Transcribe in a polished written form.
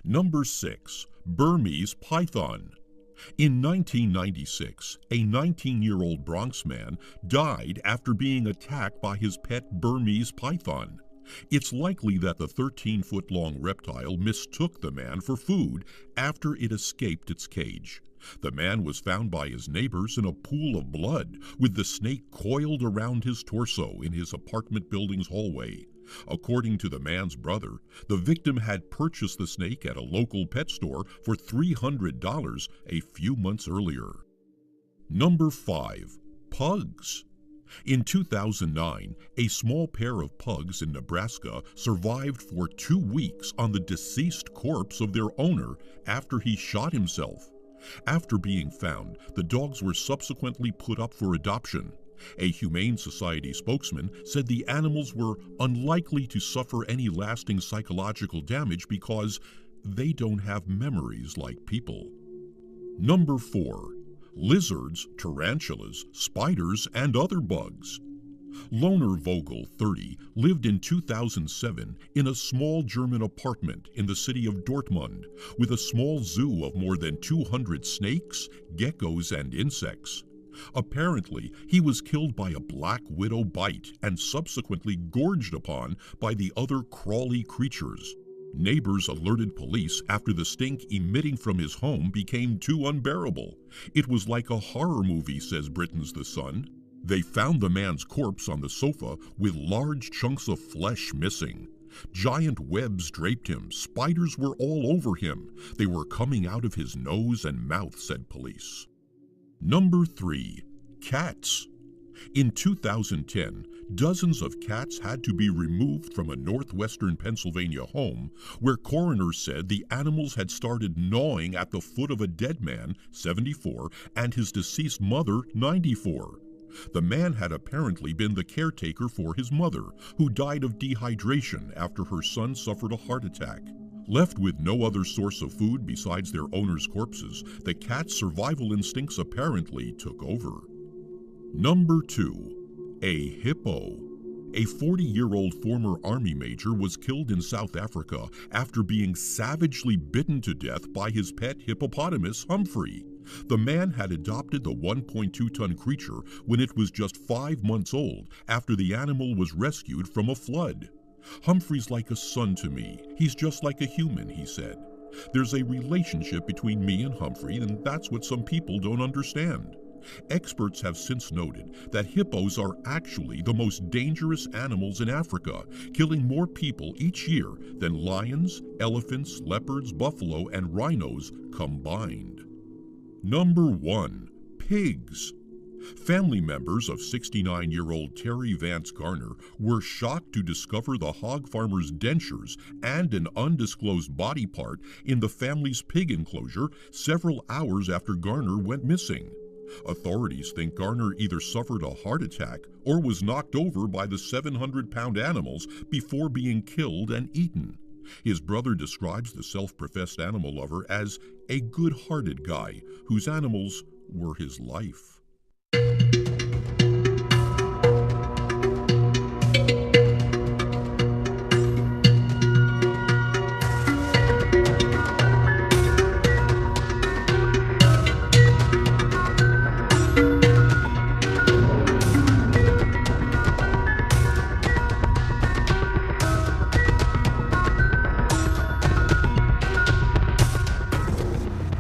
Number 6. Burmese python. In 1996, a 19-year-old Bronx man died after being attacked by his pet Burmese python. It's likely that the 13-foot-long reptile mistook the man for food after it escaped its cage. The man was found by his neighbors in a pool of blood, with the snake coiled around his torso in his apartment building's hallway. According to the man's brother, the victim had purchased the snake at a local pet store for $300 a few months earlier. Number 5. Pugs. In 2009, a small pair of pugs in Nebraska survived for 2 weeks on the deceased corpse of their owner after he shot himself. After being found, the dogs were subsequently put up for adoption. A Humane Society spokesman said the animals were unlikely to suffer any lasting psychological damage because they don't have memories like people. Number 4. Lizards, tarantulas, spiders, and other bugs. Loner Vogel, 30, lived in 2007 in a small German apartment in the city of Dortmund with a small zoo of more than 200 snakes, geckos, and insects. Apparently, he was killed by a black widow bite and subsequently gorged upon by the other crawly creatures. Neighbors alerted police after the stink emitting from his home became too unbearable. It was like a horror movie, says Britain's The Sun. They found the man's corpse on the sofa with large chunks of flesh missing. Giant webs draped him. Spiders were all over him. They were coming out of his nose and mouth, said police. Number 3. Cats. In 2010, dozens of cats had to be removed from a northwestern Pennsylvania home where coroners said the animals had started gnawing at the foot of a dead man, 74, and his deceased mother, 94. The man had apparently been the caretaker for his mother, who died of dehydration after her son suffered a heart attack. Left with no other source of food besides their owners' corpses, the cat's survival instincts apparently took over. Number 2. A hippo. A 40-year-old former army major was killed in South Africa after being savagely bitten to death by his pet hippopotamus, Humphrey. The man had adopted the 1.2-ton creature when it was just 5 months old after the animal was rescued from a flood. "Humphrey's like a son to me. He's just like a human," he said. "There's a relationship between me and Humphrey, and that's what some people don't understand." Experts have since noted that hippos are actually the most dangerous animals in Africa, killing more people each year than lions, elephants, leopards, buffalo, and rhinos combined. Number 1. Pigs. Family members of 69-year-old Terry Vance Garner were shocked to discover the hog farmer's dentures and an undisclosed body part in the family's pig enclosure several hours after Garner went missing. Authorities think Garner either suffered a heart attack or was knocked over by the 700-pound animals before being killed and eaten. His brother describes the self-professed animal lover as a good-hearted guy whose animals were his life.